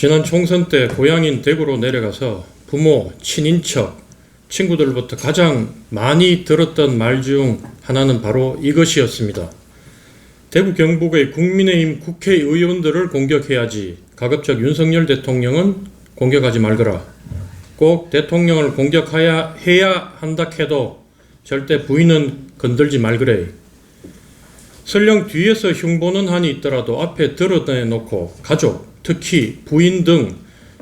지난 총선 때 고향인 대구로 내려가서 부모, 친인척, 친구들부터 가장 많이 들었던 말 중 하나는 바로 이것이었습니다. 대구 경북의 국민의힘 국회의원들을 공격해야지 가급적 윤석열 대통령은 공격하지 말거라. 꼭 대통령을 공격해야 한다 해도 절대 부인은 건들지 말거래. 설령 뒤에서 흉보는 한이 있더라도 앞에 드러내놓고 가족, 특히 부인 등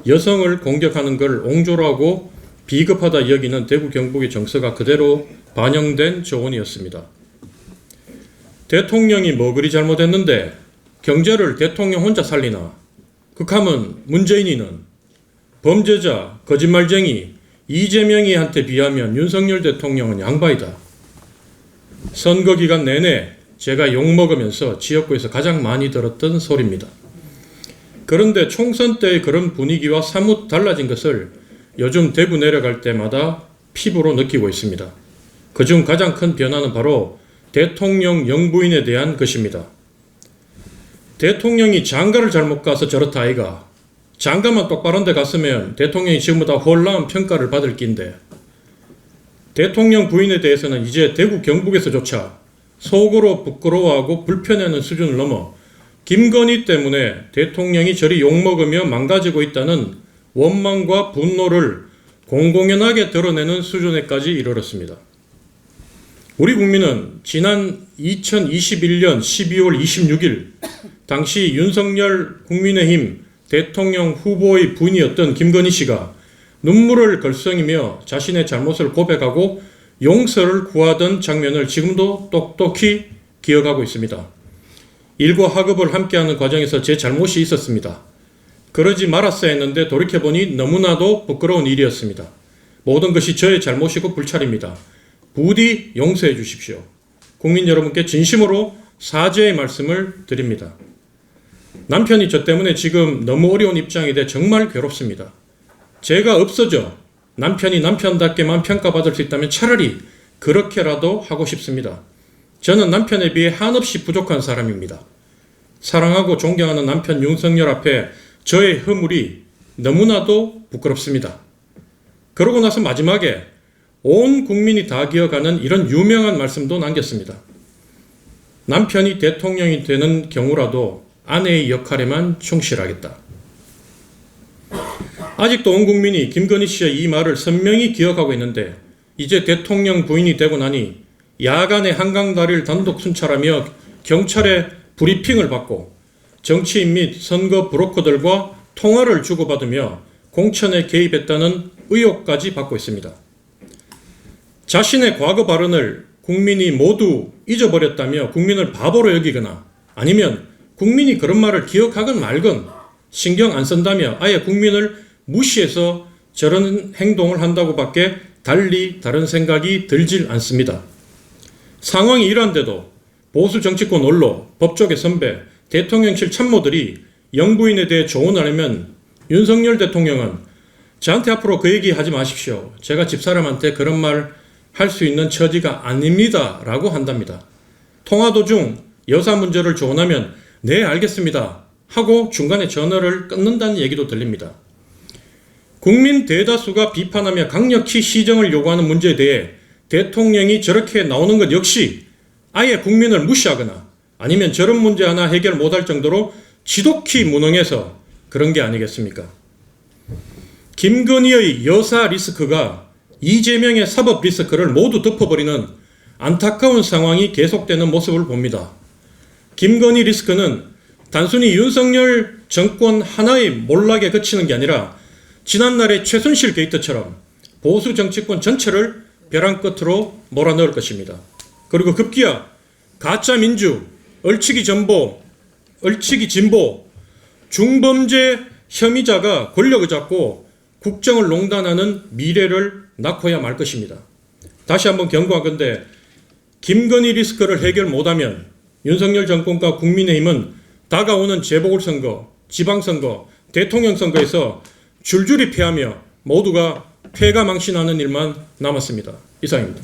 여성을 공격하는 걸 옹졸하고 비겁하다 여기는 대구 경북의 정서가 그대로 반영된 조언이었습니다. 대통령이 뭐 그리 잘못했는데 경제를 대통령 혼자 살리나? 극하면 문재인이는 범죄자, 거짓말쟁이 이재명이한테 비하면 윤석열 대통령은 양바이다. 선거 기간 내내 제가 욕먹으면서 지역구에서 가장 많이 들었던 소리입니다. 그런데 총선 때의 그런 분위기와 사뭇 달라진 것을 요즘 대구 내려갈 때마다 피부로 느끼고 있습니다. 그중 가장 큰 변화는 바로 대통령 영부인에 대한 것입니다. 대통령이 장가를 잘못 가서 저렇다 아이가. 장가만 똑바른 데 갔으면 대통령이 지금보다 홀라한 평가를 받을 낀데 대통령 부인에 대해서는 이제 대구 경북에서조차 속으로 부끄러워하고 불편해하는 수준을 넘어 김건희 때문에 대통령이 저리 욕먹으며 망가지고 있다는 원망과 분노를 공공연하게 드러내는 수준에까지 이르렀습니다. 우리 국민은 지난 2021년 12월 26일 당시 윤석열 국민의힘 대통령 후보의 부인이었던 김건희 씨가 눈물을 걸썽이며 자신의 잘못을 고백하고 용서를 구하던 장면을 지금도 똑똑히 기억하고 있습니다. 일과 학업을 함께하는 과정에서 제 잘못이 있었습니다. 그러지 말았어야 했는데 돌이켜보니 너무나도 부끄러운 일이었습니다. 모든 것이 저의 잘못이고 불찰입니다. 부디 용서해 주십시오. 국민 여러분께 진심으로 사죄의 말씀을 드립니다. 남편이 저 때문에 지금 너무 어려운 입장이 돼 정말 괴롭습니다. 제가 없어져 남편이 남편답게만 평가받을 수 있다면 차라리 그렇게라도 하고 싶습니다. 저는 남편에 비해 한없이 부족한 사람입니다. 사랑하고 존경하는 남편 윤석열 앞에 저의 허물이 너무나도 부끄럽습니다. 그러고 나서 마지막에 온 국민이 다 기억하는 이런 유명한 말씀도 남겼습니다. 남편이 대통령이 되는 경우라도 아내의 역할에만 충실하겠다. 아직도 온 국민이 김건희 씨의 이 말을 선명히 기억하고 있는데 이제 대통령 부인이 되고 나니 야간에 한강다리를 단독 순찰하며 경찰의 브리핑을 받고 정치인 및 선거 브로커들과 통화를 주고받으며 공천에 개입했다는 의혹까지 받고 있습니다. 자신의 과거 발언을 국민이 모두 잊어버렸다며 국민을 바보로 여기거나 아니면 국민이 그런 말을 기억하건 말건 신경 안 쓴다며 아예 국민을 무시해서 저런 행동을 한다고밖에 달리 다른 생각이 들질 않습니다. 상황이 이러한데도 보수 정치권 원로, 법조계 선배, 대통령실 참모들이 영부인에 대해 조언을 하면 윤석열 대통령은 저한테 앞으로 그 얘기 하지 마십시오. 제가 집사람한테 그런 말 할 수 있는 처지가 아닙니다. 라고 한답니다. 통화 도중 여사 문제를 조언하면 네 알겠습니다. 하고 중간에 전화를 끊는다는 얘기도 들립니다. 국민 대다수가 비판하며 강력히 시정을 요구하는 문제에 대해 대통령이 저렇게 나오는 것 역시 아예 국민을 무시하거나 아니면 저런 문제 하나 해결 못할 정도로 지독히 무능해서 그런 게 아니겠습니까? 김건희의 여사 리스크가 이재명의 사법 리스크를 모두 덮어버리는 안타까운 상황이 계속되는 모습을 봅니다. 김건희 리스크는 단순히 윤석열 정권 하나의 몰락에 그치는 게 아니라 지난날의 최순실 게이트처럼 보수 정치권 전체를 벼랑 끝으로 몰아넣을 것입니다. 그리고 급기야 가짜 민주, 얼치기 진보, 중범죄 혐의자가 권력을 잡고 국정을 농단하는 미래를 낳고야 말 것입니다. 다시 한번 경고하건대 김건희 리스크를 해결 못하면 윤석열 정권과 국민의힘은 다가오는 재보궐선거, 지방선거, 대통령 선거에서 줄줄이 패하며 모두가 패가 망신하는 일만 남았습니다. 이상입니다.